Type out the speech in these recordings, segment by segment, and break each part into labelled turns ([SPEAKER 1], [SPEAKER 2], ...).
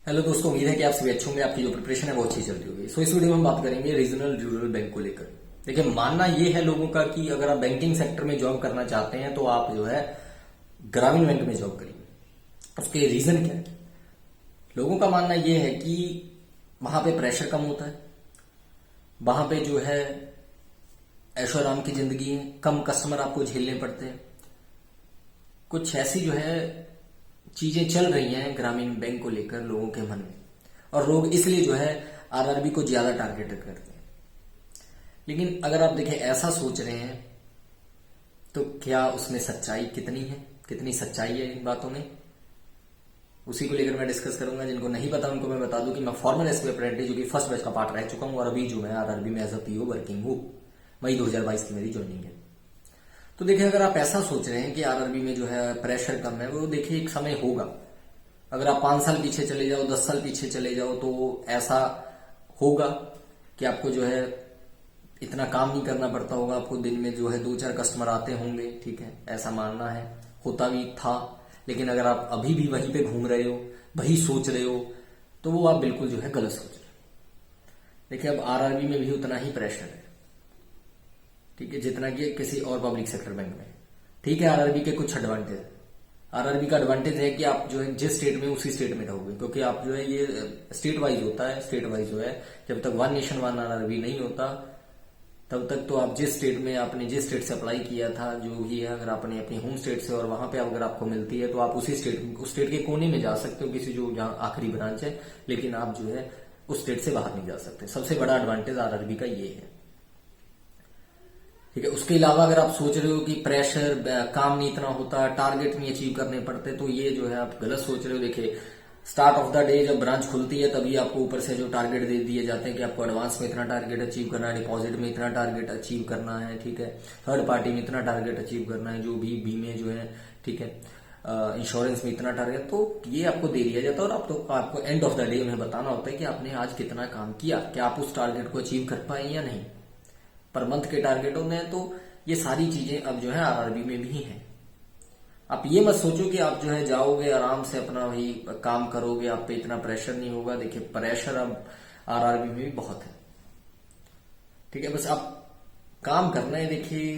[SPEAKER 1] Hello दोस्तों, उम्मीद है कि आप सभी अच्छे होंगे। आपकी जो प्रिपरेशन है वो अच्छी चल रही होगी। सो इस वीडियो में हम बात करेंगे रीजनल रूरल बैंक को लेकर। देखिए, मानना ये है लोगों का कि अगर आप बैंकिंग सेक्टर में जॉब करना चाहते हैं तो आप जो है ग्रामीण बैंक में जॉब करिए। उसके रीजन क्या है? लोगों का मानना ये है कि वहां पे प्रेशर कम होता है, वहां पे जो है ऐशो आराम की जिंदगी है, कम कस्टमर आपको झेलने पड़ते हैं। कुछ ऐसी जो है चीजें चल रही हैं ग्रामीण बैंक को लेकर लोगों के मन में, और लोग इसलिए जो है आरआरबी को ज्यादा टारगेट करते हैं। लेकिन अगर आप देखें, ऐसा सोच रहे हैं तो क्या उसमें सच्चाई कितनी है, कितनी सच्चाई है इन बातों में, उसी को लेकर मैं डिस्कस करूंगा। जिनको नहीं पता उनको मैं बता दूं कि मैं फॉर्मर एसपी अप्रेंटिस जो कि फर्स्ट बैच का पार्ट रह चुका हूं, और अभी जो मैं आरआरबी में एज अ पीओ वर्किंग हूं। मई 2022 की मेरी ज्वाइनिंग है। तो देखिए, अगर आप ऐसा सोच रहे हैं कि आरआरबी में जो है प्रेशर कम है, वो देखिए एक समय होगा। अगर आप 5 साल पीछे चले जाओ, 10 साल पीछे चले जाओ, तो ऐसा होगा कि आपको जो है इतना काम नहीं करना पड़ता होगा। आपको दिन में जो है 2-4 कस्टमर आते होंगे, ठीक है, ऐसा मानना है, होता भी था। लेकिन अगर आप अभी भी वहीं पे घूम रहे हो, वही सोच रहे हो, तो वो आप बिल्कुल जो है गलत सोच रहे हो। देखिए, अब आरआरबी में भी उतना ही प्रेशर है, ठीक है, जितना कि किसी और पब्लिक सेक्टर बैंक में। ठीक है, आरआरबी के कुछ एडवांटेज है। आरआरबी का एडवांटेज है कि आप जो है जिस स्टेट में उसी स्टेट में रहोगे, क्योंकि आप जो है ये स्टेट वाइज होता है। स्टेट वाइज जो है, जब तक वन नेशन वन आरआरबी नहीं होता तब तक तो आप जिस स्टेट में आपने जिस स्टेट से अप्लाई किया था, जो भी है, अगर आपने अपनी होम स्टेट से और वहां पे अगर आपको मिलती है तो आप उसी स्टेट, उस स्टेट के कोने में जा सकते हो, किसी जो जहां आखिरी ब्रांच है। लेकिन आप जो है उस स्टेट से बाहर नहीं जा सकते। सबसे बड़ा एडवांटेज आरआरबी का ये है, ठीक है। उसके अलावा अगर आप सोच रहे हो कि प्रेशर, काम नहीं इतना होता, टारगेट नहीं अचीव करने पड़ते, तो ये जो है आप गलत सोच रहे हो। देखिए, स्टार्ट ऑफ द डे जब ब्रांच खुलती है तभी आपको ऊपर से जो टारगेट दे दिए जाते हैं कि आपको एडवांस में इतना टारगेट अचीव करना है, डिपॉजिट में इतना टारगेट अचीव करना है, ठीक है, थर्ड पार्टी में इतना टारगेट अचीव करना है, जो भी बीमे जो है, ठीक है, इंश्योरेंस में इतना टारगेट, तो ये आपको दे दिया जाता है। और आपको एंड ऑफ द डे उन्हें बताना होता है कि आपने आज कितना काम किया, क्या आप उस टारगेट को अचीव कर पाए या नहीं। पर मंथ के टारगेट होते हैं। तो ये सारी चीजें अब जो है आरआरबी में भी हैं। आप ये मत सोचो कि आप जो है जाओगे आराम से अपना वही काम करोगे, आप पे इतना प्रेशर नहीं होगा। देखिए, प्रेशर अब आरआरबी में भी बहुत है, ठीक है। बस आप काम करना है। देखिए,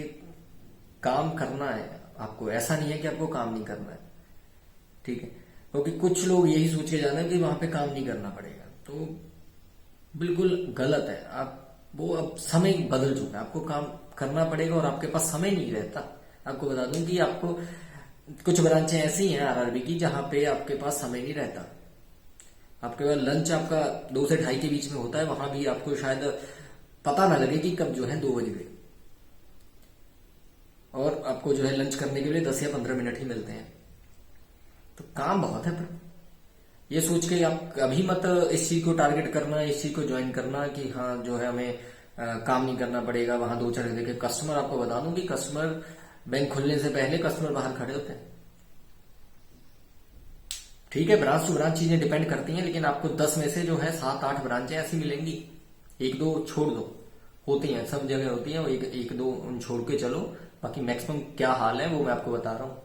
[SPEAKER 1] काम करना है आपको, ऐसा नहीं है कि आपको काम नहीं करना है, ठीक है। क्योंकि कुछ लोग यही सोच के जाना कि वहां पे काम नहीं करना पड़ेगा, तो बिल्कुल गलत है। आप वो, अब समय बदल चुका है, आपको काम करना पड़ेगा और आपके पास समय नहीं रहता। आपको बता दूं कि आपको कुछ ब्रांचें ऐसी हैं आरआरबी की जहां पे आपके पास समय नहीं रहता। आपके पास लंच आपका 2 से 2:30 के बीच में होता है, वहां भी आपको शायद पता ना लगे कि कब जो है 2 बज गए, और आपको जो है लंच करने के लिए 10 या 15 मिनट ही मिलते हैं। तो काम बहुत है। पर ये सोच के आप कभी मत इस चीज को टारगेट करना, इस चीज को ज्वाइन करना कि हाँ जो है हमें काम नहीं करना पड़ेगा। वहां 2-4 देखिए कस्टमर, आपको बता दूं कि कस्टमर बैंक खुलने से पहले कस्टमर बाहर खड़े होते हैं, ठीक है। ब्रांच टू ब्रांच चीजें डिपेंड करती हैं, लेकिन आपको 10 में से जो है 7-8 ब्रांचें ऐसी मिलेंगी। 1-2 छोड़ दो, होती हैं, सब जगह होती हैं, वो एक दो उन छोड़ के चलो। बाकी मैक्सिमम क्या हाल है वो मैं आपको बता रहा हूं।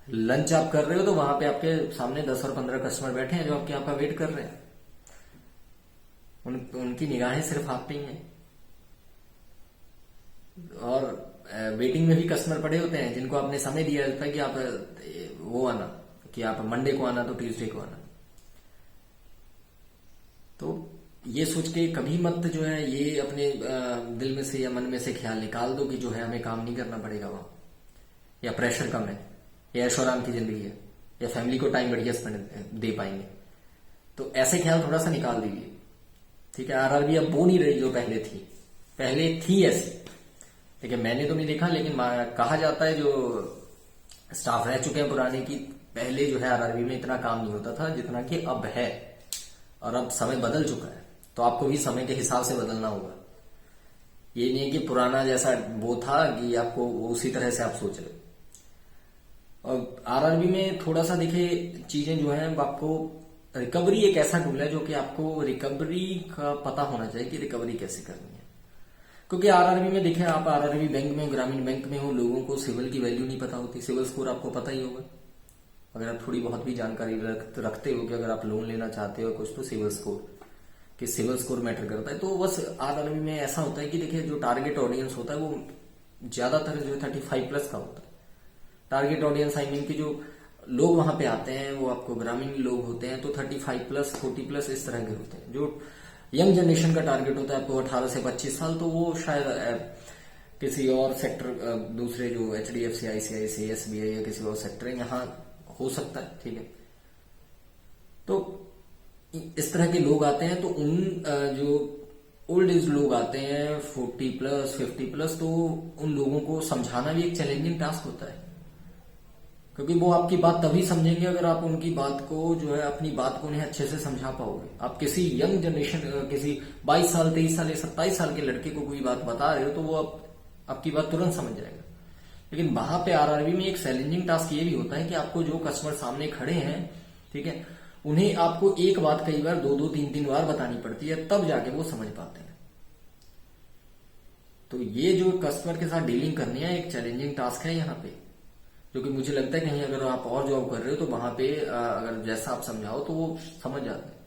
[SPEAKER 1] लंच आप कर रहे हो तो वहां पे आपके सामने 10 और 15 कस्टमर बैठे हैं जो आपके आपका वेट कर रहे हैं। उनकी निगाहें सिर्फ आप पे ही हैं। और वेटिंग में भी कस्टमर पड़े होते हैं जिनको आपने समय दिया होता है कि आप वो आना, कि आप मंडे को आना तो ट्यूसडे को आना। तो ये सोच के कभी मत जो है ये अपने दिल में से या मन में से ख्याल निकाल दो कि जो है हमें काम नहीं करना पड़ेगा वहां, या प्रेशर कम है, या ऐशो आराम की जिंदगी है, या फैमिली को टाइम बढ़िया स्पेंड दे पाएंगे। तो ऐसे ख्याल थोड़ा सा निकाल दीजिए, ठीक है। आरआरबी अब वो नहीं रही जो पहले थी। पहले थी ऐसी, ठीक है, मैंने तो नहीं देखा, लेकिन कहा जाता है जो स्टाफ रह चुके हैं पुराने की, पहले जो है आरआरबी में इतना काम नहीं होता था जितना कि अब है। और अब समय बदल चुका है, तो आपको भी समय के हिसाब से बदलना होगा। ये नहीं है कि पुराना जैसा वो था कि आपको उसी तरह से आप सोच रहे हो। और आरआरबी में थोड़ा सा देखिए चीजें जो है, आपको रिकवरी एक ऐसा टूल है जो कि आपको रिकवरी का पता होना चाहिए कि रिकवरी कैसे करनी है। क्योंकि आरआरबी में देखिए, आप आरआरबी बैंक में हो, ग्रामीण बैंक में हो, लोगों को सिविल की वैल्यू नहीं पता होती। सिविल स्कोर आपको पता ही होगा, अगर आप थोड़ी बहुत भी जानकारी रखते हो कि अगर आप लोन लेना चाहते हो कुछ, तो सिविल स्कोर, कि सिविल स्कोर मैटर करता है। तो बस आरआरबी में ऐसा होता है कि देखिए जो टारगेट ऑडियंस होता है वो ज्यादातर जो 35+ का होता है। टारगेट ऑडियंस आई मीन कि जो लोग वहां पे आते हैं वो आपको ग्रामीण लोग होते हैं, तो 35+, 40+ इस तरह के होते हैं। जो यंग जनरेशन का टारगेट होता है आपको 18 से 25 साल, तो वो शायद किसी और सेक्टर, दूसरे जो HDFC, ICICI, SBI या किसी और सेक्टर है यहाँ हो सकता है, ठीक है। तो इस तरह के लोग आते हैं, तो उन जो ओल्ड एज लोग आते हैं 40+, 50+, तो उन लोगों को समझाना भी एक चैलेंजिंग टास्क होता है, क्योंकि वो आपकी बात तभी समझेंगे अगर आप उनकी बात को जो है, अपनी बात को उन्हें अच्छे से समझा पाओगे। आप किसी यंग जनरेशन, किसी 22 साल, 23 साल या 27 साल के लड़के को कोई बात बता रहे हो तो वो आपकी बात तुरंत समझ जाएगा। लेकिन वहां पे आरआरबी में एक चैलेंजिंग टास्क ये भी होता है कि आपको जो कस्टमर सामने खड़े हैं, ठीक है, उन्हें आपको एक बात कई बार 2-2, 3-3 बार बतानी पड़ती है, तब जाके वो समझ पाते हैं। तो ये जो कस्टमर के साथ डीलिंग करनी है एक चैलेंजिंग टास्क है यहाँ पे, जो कि मुझे लगता है कहीं अगर आप और जॉब कर रहे हो तो वहां पे अगर जैसा आप समझाओ तो वो समझ जाते हैं।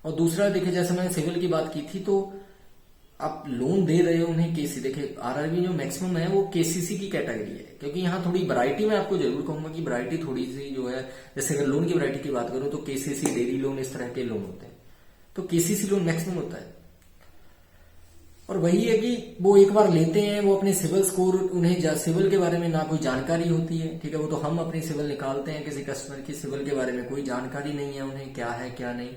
[SPEAKER 1] और दूसरा देखिए, जैसे मैंने सिविल की बात की थी, तो आप लोन दे रहे हो उन्हें केसी, देखिए आरआरबी जो मैक्सिमम है वो केसीसी की कैटेगरी है, क्योंकि यहाँ थोड़ी वैरायटी में आपको जरूर कहूंगा कि वैरायटी थोड़ी सी जो है, जैसे अगर लोन की वैरायटी की बात करूं तो केसीसी, डेयरी लोन, इस तरह के लोन होते हैं, तो केसीसी लोन मैक्सिमम होता है। और वही है कि वो एक बार लेते हैं, वो अपने सिविल स्कोर, उन्हें सिविल के बारे में ना कोई जानकारी होती है, ठीक है, वो तो हम अपनी सिविल निकालते हैं, किसी कस्टमर की सिविल के बारे में कोई जानकारी नहीं है उन्हें, क्या है क्या नहीं।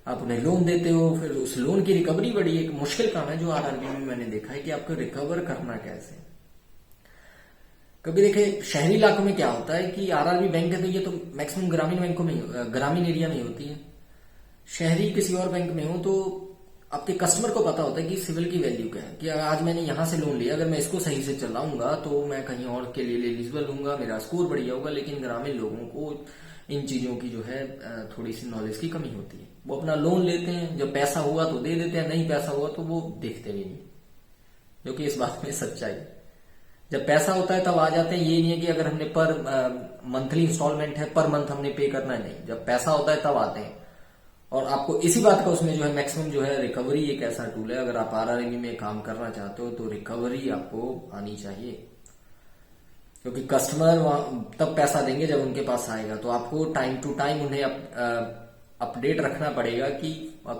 [SPEAKER 1] आप उन्हें लोन देते हो, फिर उस लोन की रिकवरी बड़ी एक मुश्किल काम है, जो आरआरबी में मैंने देखा है कि आपको रिकवर करना कैसे। कभी देखिए शहरी इलाकों में क्या होता है कि आरआरबी बैंक है तो ये तो मैक्सिमम ग्रामीण बैंकों में, ग्रामीण एरिया में होती है। शहरी किसी और बैंक में हो तो आपके कस्टमर को पता होता है कि सिविल की वैल्यू क्या है, कि आज मैंने यहां से लोन लिया, अगर मैं इसको सही से चलाऊंगा तो मैं कहीं और के लिए एलिजिबल हूंगा, मेरा स्कोर बढ़िया होगा। लेकिन ग्रामीण लोगों को इन चीजों की जो है थोड़ी सी नॉलेज की कमी होती है। वो अपना लोन लेते हैं, जब पैसा हुआ तो दे देते हैं, नहीं पैसा हुआ तो वो देखते भी नहीं, जो कि इस बात में सच्चाई। जब पैसा होता है तब आ जाते हैं, ये नहीं है कि अगर हमने पर मंथली इंस्टॉलमेंट है, पर मंथ हमने पे करना है, नहीं, जब पैसा होता है तब आते हैं। और आपको इसी बात का उसमें जो है मैक्सिमम जो है रिकवरी एक ऐसा टूल है, अगर आप आरआरबी में काम करना चाहते हो तो रिकवरी आपको आनी चाहिए, क्योंकि कस्टमर तब पैसा देंगे जब उनके पास आएगा। तो आपको टाइम टू टाइम उन्हें अपडेट रखना पड़ेगा कि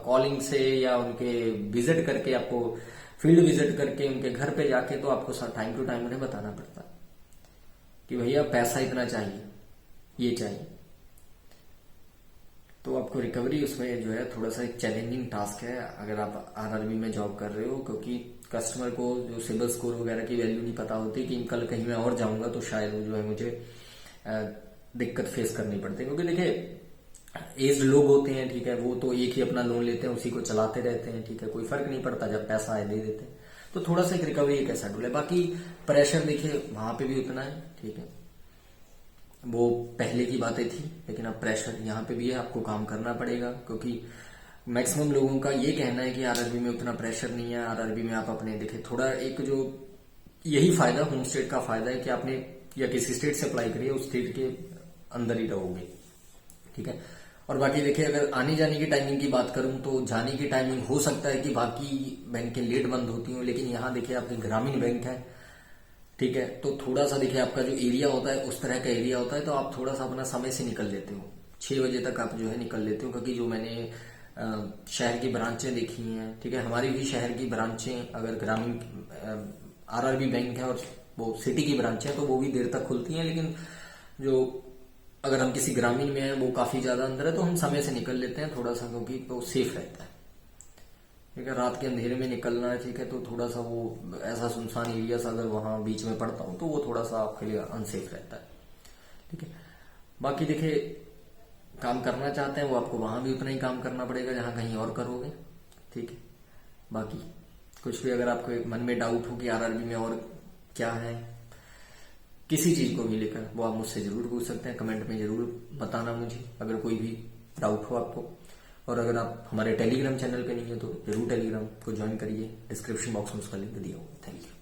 [SPEAKER 1] कॉलिंग से या उनके विजिट करके, आपको फील्ड विजिट करके उनके घर पे जाके, तो आपको टाइम टू टाइम उन्हें बताना पड़ता है कि भैया पैसा इतना चाहिए, ये चाहिए। तो आपको रिकवरी उसमें जो है थोड़ा सा एक चैलेंजिंग टास्क है अगर आप आरआरबी में जॉब कर रहे हो, क्योंकि कस्टमर को जो सिविल स्कोर वगैरह की वैल्यू नहीं पता होती कि कल कहीं मैं और जाऊंगा तो शायद वो जो है मुझे दिक्कत फेस करनी पड़ती है। क्योंकि देखिए एज लोग होते हैं, ठीक है, वो तो एक ही अपना लोन लेते हैं, उसी को चलाते रहते हैं, ठीक है, कोई फर्क नहीं पड़ता, जब पैसा आए दे देते हैं। तो थोड़ा सा एक रिकवरी एक ऐसा टूल है। बाकी प्रेशर देखिए वहां पे भी उतना है, ठीक है, वो पहले की बातें थी, लेकिन अब प्रेशर यहाँ पे भी है, आपको काम करना पड़ेगा। क्योंकि मैक्सिमम लोगों का ये कहना है कि आरआरबी में उतना प्रेशर नहीं है, आरआरबी में आप अपने देखिए थोड़ा एक जो यही फायदा, होम स्टेट का फायदा है कि आपने या किसी स्टेट से अप्लाई करिए, उस स्टेट के अंदर ही रहोगे, ठीक है। और बाकी देखिए अगर आने जाने की टाइमिंग की बात करूं तो जाने की टाइमिंग हो सकता है कि बाकी बैंकें लेट बंद होती हूँ, लेकिन यहाँ देखिए आपके ग्रामीण बैंक है, ठीक है, तो थोड़ा सा देखिए आपका जो एरिया होता है उस तरह का एरिया होता है, तो आप थोड़ा सा अपना समय से निकल लेते हो, 6 बजे तक आप जो है निकल लेते हो। क्योंकि जो मैंने शहर की ब्रांचें देखी हैं, ठीक है, हमारी भी शहर की ब्रांचें अगर ग्रामीण आरआरबी बैंक है और वो सिटी की ब्रांचें हैं तो वो भी देर तक खुलती हैं, लेकिन जो अगर हम किसी ग्रामीण में है वो काफी ज्यादा अंदर है, तो हम समय से निकल लेते हैं थोड़ा सा, क्योंकि वो सेफ रहता है, ठीक है। रात के अंधेरे में निकलना है, ठीक है, तो थोड़ा सा वो ऐसा सुनसान एरिया सा अगर वहां बीच में पड़ता हूं तो वो थोड़ा सा आपके लिए अनसेफ रहता है, ठीक है। बाकी देखिए काम करना चाहते हैं वो आपको वहां भी उतना ही काम करना पड़ेगा जहां कहीं और करोगे, ठीक है। बाकी कुछ भी अगर आपको मन में डाउट हो कि आरआरबी में और क्या है, किसी चीज को भी लेकर, वो आप मुझसे जरूर पूछ सकते हैं, कमेंट में जरूर बताना मुझे अगर कोई भी डाउट हो आपको। और अगर आप हमारे टेलीग्राम चैनल पे नहीं है तो जरूर टेलीग्राम को ज्वाइन करिए, डिस्क्रिप्शन बॉक्स में उसका लिंक दिया हुआ है। Thank you.